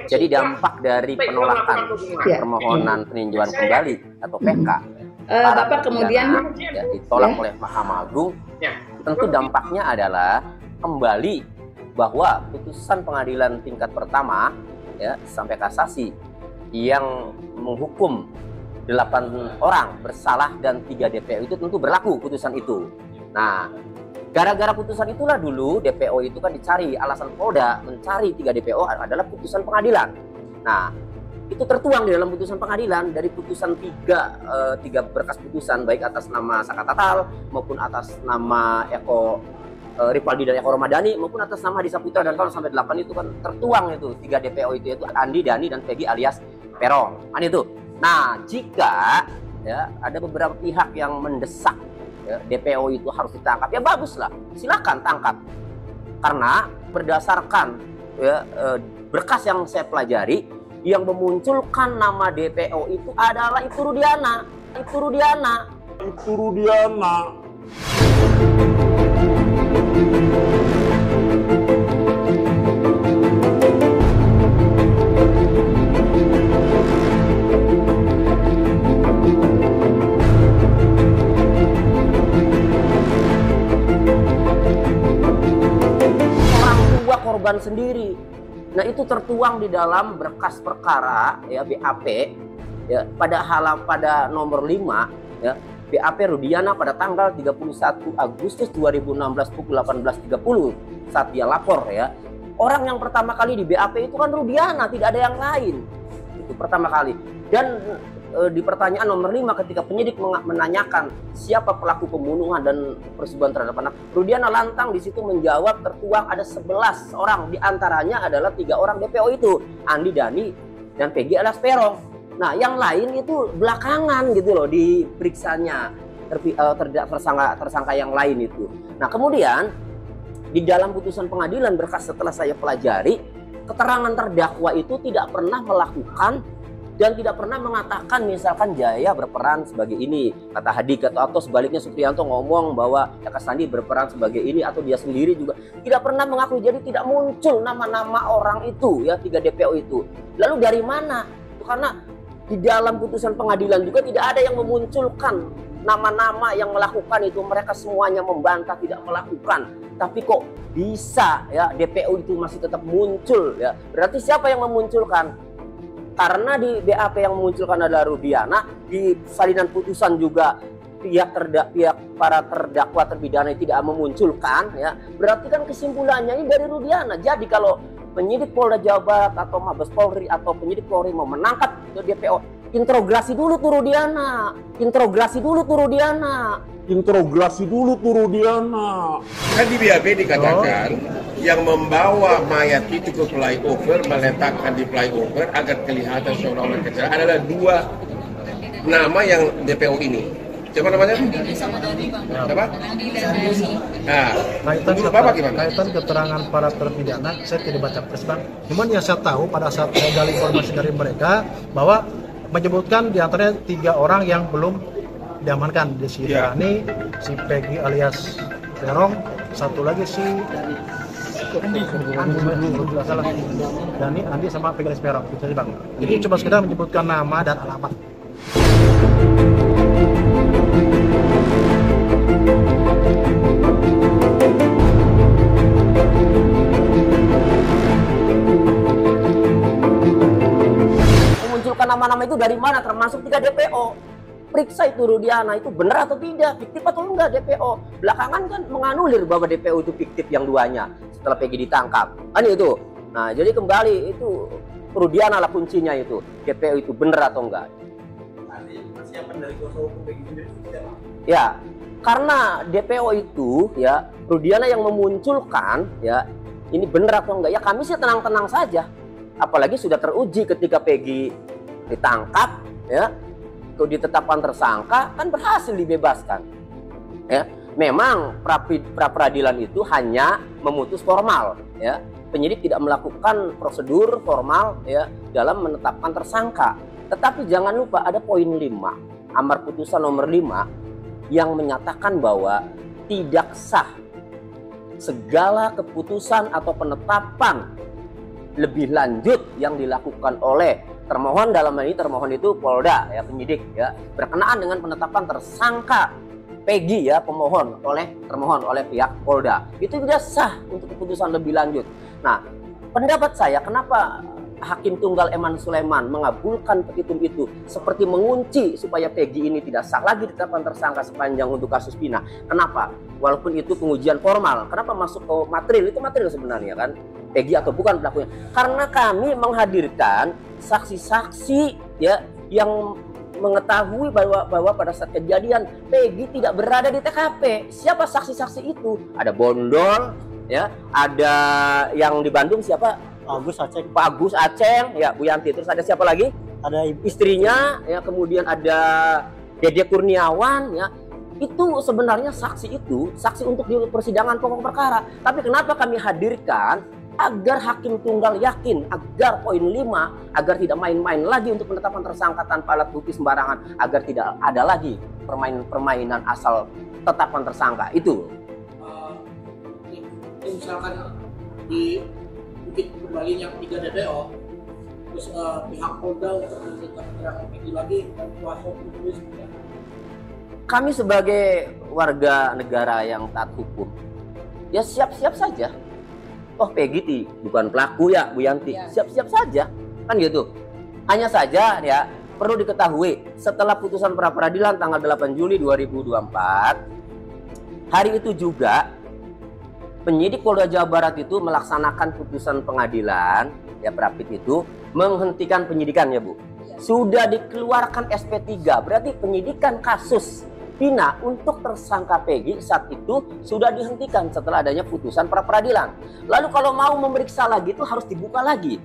Jadi dampak dari penolakan permohonan peninjauan kembali atau PK Bapak kemudian ya, ditolak oleh Mahkamah Agung, tentu dampaknya adalah kembali bahwa putusan pengadilan tingkat pertama ya sampai kasasi yang menghukum 8 orang bersalah dan 3 DPO itu tentu berlaku putusan itu. Nah, gara-gara putusan itulah dulu DPO itu kan dicari, alasan Polda mencari 3 DPO adalah putusan pengadilan. Nah, itu tertuang di dalam putusan pengadilan dari putusan tiga berkas putusan, baik atas nama Saka Tatal maupun atas nama Eko Ripaldi dan Eko Romadani maupun atas nama Hadi Saputra dan kawan sampai 8 itu kan tertuang itu 3 DPO itu, yaitu Andi, Dani, dan Peggy alias Peron. Kan itu. Nah, jika ya ada beberapa pihak yang mendesak ya, DPO itu harus ditangkap, ya baguslah, silakan tangkap. Karena berdasarkan ya, berkas yang saya pelajari, yang memunculkan nama DPO itu adalah itu Rudiana. Korban sendiri. Nah, itu tertuang di dalam berkas perkara ya BAP ya pada nomor 5 ya BAP Rudiana pada tanggal 31 Agustus 2016 pukul 18.30 saat dia lapor ya. Orang yang pertama kali di BAP itu kan Rudiana, tidak ada yang lain. Itu pertama kali. Dan di pertanyaan nomor 5 ketika penyidik menanyakan siapa pelaku pembunuhan dan persetubuhan terhadap anak, Rudiana lantang di situ menjawab tertuang ada 11 orang, diantaranya adalah 3 orang DPO itu, Andi, Dani, dan Peggy alias Peron. Nah, yang lain itu belakangan gitu loh diperiksanya tersangka yang lain itu. Nah, kemudian di dalam putusan pengadilan berkas setelah saya pelajari, keterangan terdakwa itu tidak pernah melakukan dan tidak pernah mengatakan misalkan Jaya berperan sebagai ini, kata Hadi, atau sebaliknya Supriyanto ngomong bahwa Eka Sandi berperan sebagai ini, atau dia sendiri juga tidak pernah mengakui. Jadi tidak muncul nama-nama orang itu ya 3 DPO itu. Lalu dari mana? Karena di dalam putusan pengadilan juga tidak ada yang memunculkan nama-nama yang melakukan itu. Mereka semuanya membantah tidak melakukan. Tapi kok bisa ya DPO itu masih tetap muncul ya? Berarti siapa yang memunculkan? Karena di BAP yang memunculkan adalah Rudiana, di salinan putusan juga pihak para terdakwa terpidana tidak memunculkan ya. Berarti kan kesimpulannya ini dari Rudiana. Jadi kalau penyidik Polda Jawa Barat atau Mabes Polri atau penyidik Polri mau menangkap DPO, interogasi dulu tuh Rudiana. Kan di BAP dikatakan yang membawa mayat itu ke flyover, meletakkan di flyover agar kelihatan seolah-olah kecelakaan adalah 2 nama yang DPO ini. Siapa namanya? Siapa? Nah, kaitan keterangan para terpidana, saya tidak baca persidangan. Cuman yang saya tahu pada saat saya gali informasi dari mereka bahwa menyebutkan diantaranya 3 orang yang belum diamankan, di si Dani, si Peggy alias Terong, satu lagi si Dani, Andi sama Peggy alias Terong, gitu sih Bang. Jadi coba sekedar menyebutkan nama dan alamat. Memunculkan nama-nama itu dari mana, termasuk 3 DPO. Periksa itu Rudiana itu benar atau tidak, fiktif atau enggak DPO. Belakangan kan menganulir bahwa DPO itu fiktif yang 2-nya setelah Peggy ditangkap. Kan itu. Nah, jadi kembali itu Rudiana lah kuncinya itu. DPO itu benar atau enggak. Persiapan dari kuasa hukum Peggy sendiri ya, karena DPO itu ya Rudiana yang memunculkan ya ini benar atau enggak, ya kami sih tenang-tenang saja. Apalagi sudah teruji ketika Peggy ditangkap ya, ditetapkan tersangka, kan berhasil dibebaskan ya. Memang pra peradilan itu hanya memutus formal ya, penyidik tidak melakukan prosedur formal ya dalam menetapkan tersangka. Tetapi jangan lupa ada poin 5 amar putusan nomor 5 yang menyatakan bahwa tidak sah segala keputusan atau penetapan lebih lanjut yang dilakukan oleh termohon, dalam hal ini termohon itu Polda ya, penyidik ya, berkenaan dengan penetapan tersangka Peggy ya, pemohon oleh termohon oleh pihak Polda, itu tidak sah untuk keputusan lebih lanjut. Nah, pendapat saya kenapa Hakim Tunggal Eman Sulaiman mengabulkan petitum itu seperti mengunci supaya Peggy ini tidak sah lagi ditetapkan tersangka sepanjang untuk kasus Pina. Kenapa? Walaupun itu pengujian formal, kenapa masuk ke material? Itu material sebenarnya kan, Peggy atau bukan pelakunya. Karena kami menghadirkan saksi-saksi ya yang mengetahui bahwa pada saat kejadian Peggy tidak berada di TKP. Siapa saksi-saksi itu? Ada Bondol ya, ada yang di Bandung siapa? Agus Aceh. Pak Agus Aceh, ya Bu Yanti. Terus ada siapa lagi? Ada istrinya, ya kemudian ada Dede Kurniawan, ya. Itu sebenarnya saksi untuk di persidangan pokok perkara. Tapi kenapa kami hadirkan? Agar Hakim Tunggal yakin, agar poin 5, agar tidak main-main lagi untuk penetapan tersangka tanpa alat bukti sembarangan, agar tidak ada lagi permainan asal tetapan tersangka itu. Misalkan di bukit kembalinya 3 DPO, terus pihak Polda untuk meminta keterangan Peggy lagi dan kuasa hukum sebenarnya. Kami sebagai warga negara yang taat hukum, ya siap-siap saja. Oh Peggy bukan pelaku ya Bu Yanti, siap-siap saja kan gitu. Hanya saja ya perlu diketahui, setelah putusan pra peradilan tanggal 8 Juli 2024, hari itu juga penyidik Polda Jawa Barat itu melaksanakan putusan pengadilan ya, Prapit itu menghentikan penyidikan ya Bu. Sudah dikeluarkan SP3, berarti penyidikan kasus Pina untuk tersangka Peggy saat itu sudah dihentikan setelah adanya putusan pra peradilan. Lalu kalau mau memeriksa lagi itu harus dibuka lagi.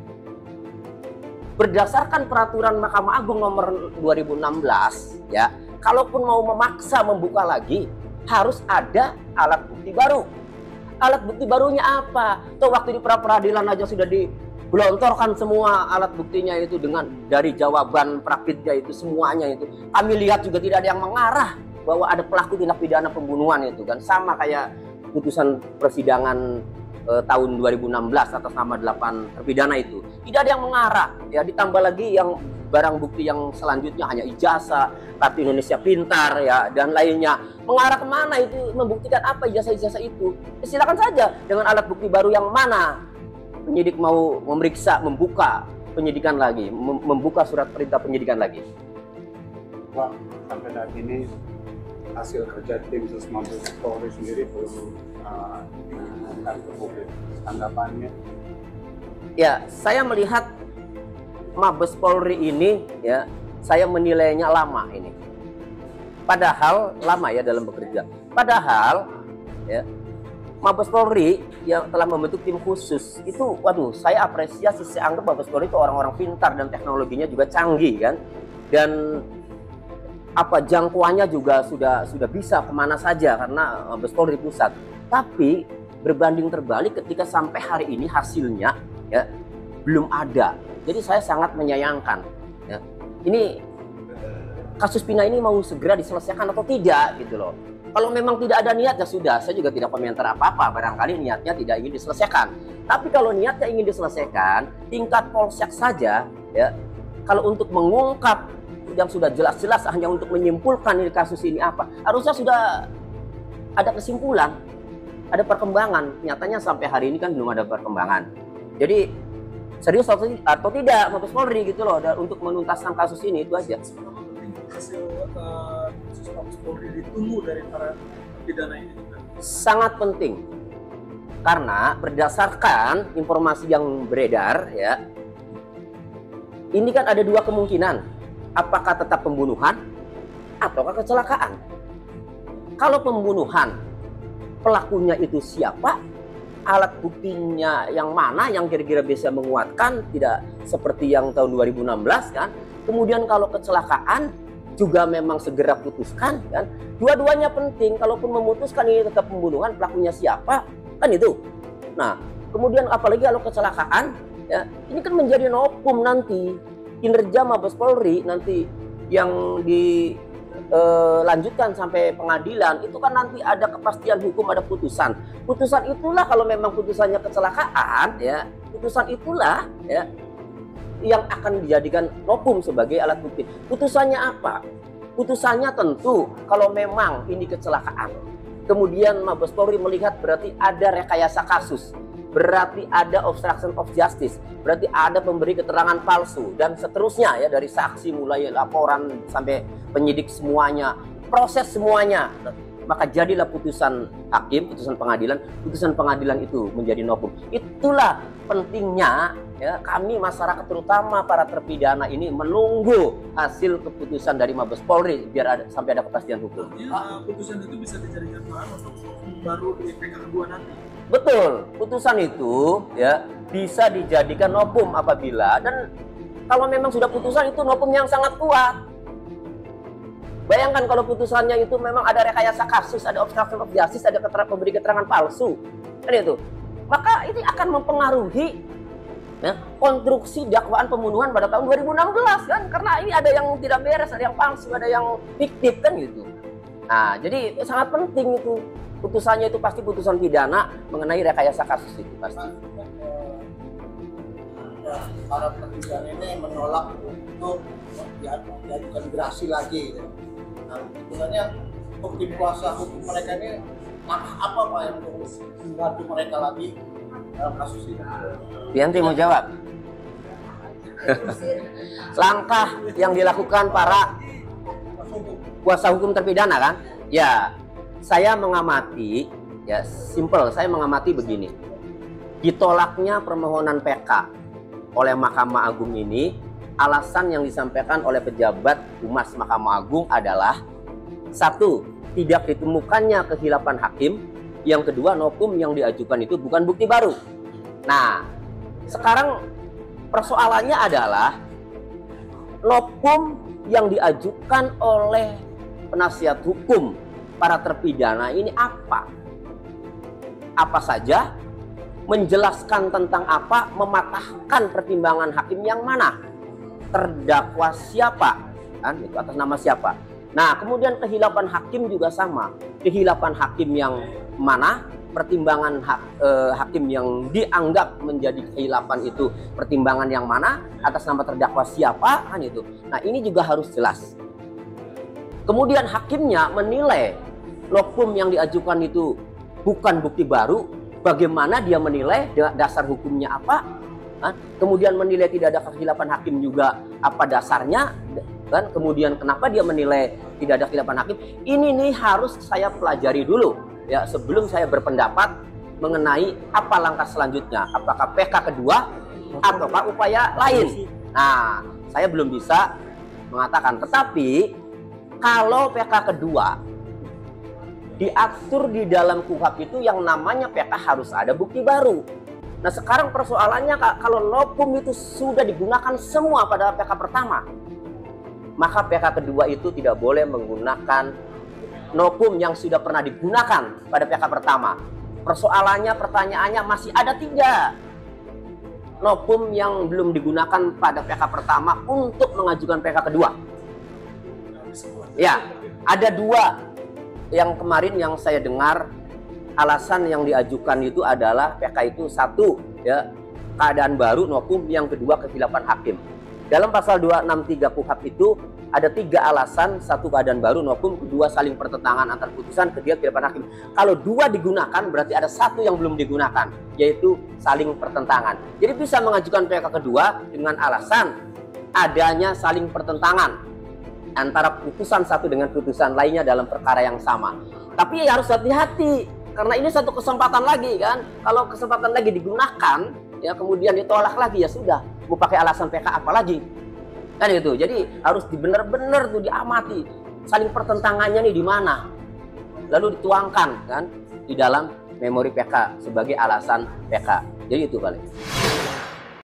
Berdasarkan peraturan Mahkamah Agung nomor 2016 ya, kalaupun mau memaksa membuka lagi harus ada alat bukti baru. Alat bukti barunya apa? Tuh waktu di pra peradilan aja sudah digelontorkan semua alat buktinya itu dengan dari jawaban Prapitnya itu semuanya itu. Kami lihat juga tidak ada yang mengarah bahwa ada pelaku tindak pidana pembunuhan itu kan, sama kayak putusan persidangan tahun 2016 atas nama 8 terpidana itu. Tidak ada yang mengarah ya, ditambah lagi yang barang bukti yang selanjutnya hanya ijazah, kartu Indonesia Pintar ya dan lainnya. Mengarah kemana itu, membuktikan apa ijazah-ijazah itu? Ya, silakan saja dengan alat bukti baru yang mana penyidik mau memeriksa, membuka penyidikan lagi, membuka surat perintah penyidikan lagi. Pak, sampai saat ini hasil kerja tim Sus Mabes Polri sendiri belum diumumkan ke publik. Tanggapannya? Ya, saya melihat Mabes Polri ini ya, saya menilainya lama ini. Padahal lama ya dalam bekerja. Padahal ya, Mabes Polri yang telah membentuk tim khusus itu, waduh, saya apresiasi. Saya anggap Mabes Polri itu orang-orang pintar dan teknologinya juga canggih kan. Dan apa jangkauannya juga sudah bisa kemana saja karena Mabes Polri pusat. Tapi berbanding terbalik ketika sampai hari ini hasilnya ya belum ada. Jadi saya sangat menyayangkan ya. Ini kasus Pina ini mau segera diselesaikan atau tidak gitu loh. Kalau memang tidak ada niat ya sudah, saya juga tidak komentar apa-apa. Barangkali niatnya tidak ingin diselesaikan. Tapi kalau niatnya ingin diselesaikan, tingkat polsek saja ya. Kalau untuk mengungkap yang sudah jelas-jelas hanya untuk menyimpulkan ini kasus ini apa, harusnya sudah ada kesimpulan, ada perkembangan. Nyatanya sampai hari ini kan belum ada perkembangan. Jadi serius atau tidak Mabes Polri gitu loh untuk menuntaskan kasus ini, itu aja. Hasil Mabes Polri ditunggu dari para terpidana ini. Sangat penting karena berdasarkan informasi yang beredar ya, ini kan ada dua kemungkinan. Apakah tetap pembunuhan ataukah kecelakaan? Kalau pembunuhan, pelakunya itu siapa? Alat buktinya yang mana yang kira-kira bisa menguatkan, tidak seperti yang tahun 2016 kan? Kemudian kalau kecelakaan juga memang segera putuskan kan? Dua-duanya penting. Kalaupun memutuskan ini tetap pembunuhan, pelakunya siapa? Kan itu. Nah, kemudian apalagi kalau kecelakaan ya, ini kan menjadi novum nanti. Kinerja Mabes Polri nanti yang lanjutkan sampai pengadilan, itu kan nanti ada kepastian hukum, ada putusan. Putusan itulah kalau memang putusannya kecelakaan, ya, putusan itulah ya yang akan dijadikan novum sebagai alat bukti. Putusannya apa? Putusannya tentu kalau memang ini kecelakaan, kemudian Mabes Polri melihat berarti ada rekayasa kasus, berarti ada obstruction of justice, berarti ada pemberi keterangan palsu dan seterusnya ya, dari saksi mulai laporan sampai penyidik semuanya, proses semuanya. Maka jadilah putusan hakim, putusan pengadilan itu menjadi novum. Itulah pentingnya ya kami masyarakat terutama para terpidana ini menunggu hasil keputusan dari Mabes Polri biar sampai ada kepastian hukum. Putusan itu bisa dijadikan bahan untuk baru di PK kedua nanti. Betul, putusan itu ya bisa dijadikan novum apabila, dan kalau memang sudah putusan itu novum yang sangat kuat. Bayangkan kalau putusannya itu memang ada rekayasa kasus, ada obstruction of justice, ada pemberi keterangan palsu, kan itu. Maka ini akan mempengaruhi ya, konstruksi dakwaan pembunuhan pada tahun 2016 kan, karena ini ada yang tidak beres, ada yang palsu, ada yang fiktif kan gitu. Nah, jadi sangat penting itu putusannya itu pasti putusan pidana mengenai rekayasa kasus itu pasti. Para terpidana ini menolak untuk diajukan gerasi lagi. Nah, sebenarnya untuk tim kuasa hukum mereka ini langkah apa Pak yang untuk membantu mereka lagi dalam kasus ini? Bianti mau jawab. Langkah yang dilakukan para kuasa hukum terpidana kan? Ya, saya mengamati, ya simple, saya mengamati begini. Ditolaknya permohonan PK oleh Mahkamah Agung ini, alasan yang disampaikan oleh pejabat Humas Mahkamah Agung adalah satu, tidak ditemukannya kehilapan hakim. Yang kedua, novum yang diajukan itu bukan bukti baru. Nah, sekarang persoalannya adalah novum yang diajukan oleh penasihat hukum para terpidana ini apa? Apa saja? Menjelaskan tentang apa? Mematahkan pertimbangan hakim yang mana? Terdakwa siapa? Kan itu atas nama siapa? Nah, kemudian kehilapan hakim juga sama. Kehilapan hakim yang mana? Pertimbangan hakim yang dianggap menjadi kehilapan itu pertimbangan yang mana? Atas nama terdakwa siapa? Kan itu. Nah, ini juga harus jelas. Kemudian hakimnya menilai novum yang diajukan itu bukan bukti baru. Bagaimana dia menilai, dasar hukumnya apa? Kemudian menilai tidak ada kehilapan hakim juga, apa dasarnya? Kan? Kemudian kenapa dia menilai tidak ada kehilapan hakim? Ini nih harus saya pelajari dulu ya sebelum saya berpendapat mengenai apa langkah selanjutnya. Apakah PK kedua ataukah upaya lain? Nah, saya belum bisa mengatakan. Tetapi kalau PK kedua diatur di dalam KUHP itu yang namanya PK harus ada bukti baru. Nah, sekarang persoalannya kalau novum itu sudah digunakan semua pada PK pertama, maka PK kedua itu tidak boleh menggunakan novum yang sudah pernah digunakan pada PK pertama. Persoalannya, pertanyaannya masih ada 3 novum yang belum digunakan pada PK pertama untuk mengajukan PK kedua. Ya, ada 2 yang kemarin yang saya dengar. Alasan yang diajukan itu adalah PK itu satu ya keadaan baru novum, yang kedua kehilapan hakim. Dalam pasal 263 KUHP itu ada 3 alasan, satu keadaan baru novum, kedua saling pertentangan antar putusan, ketiga kehilapan hakim. Kalau 2 digunakan berarti ada 1 yang belum digunakan, yaitu saling pertentangan. Jadi bisa mengajukan PK kedua dengan alasan adanya saling pertentangan antara putusan satu dengan putusan lainnya dalam perkara yang sama. Tapi harus hati-hati. Karena ini satu kesempatan lagi kan. Kalau kesempatan lagi digunakan, ya kemudian ditolak lagi, ya sudah. Mau pakai alasan PK apa lagi? Kan itu. Jadi harus benar-benar tuh diamati. Saling pertentangannya nih di mana? Lalu dituangkan kan di dalam memori PK sebagai alasan PK. Jadi itu paling.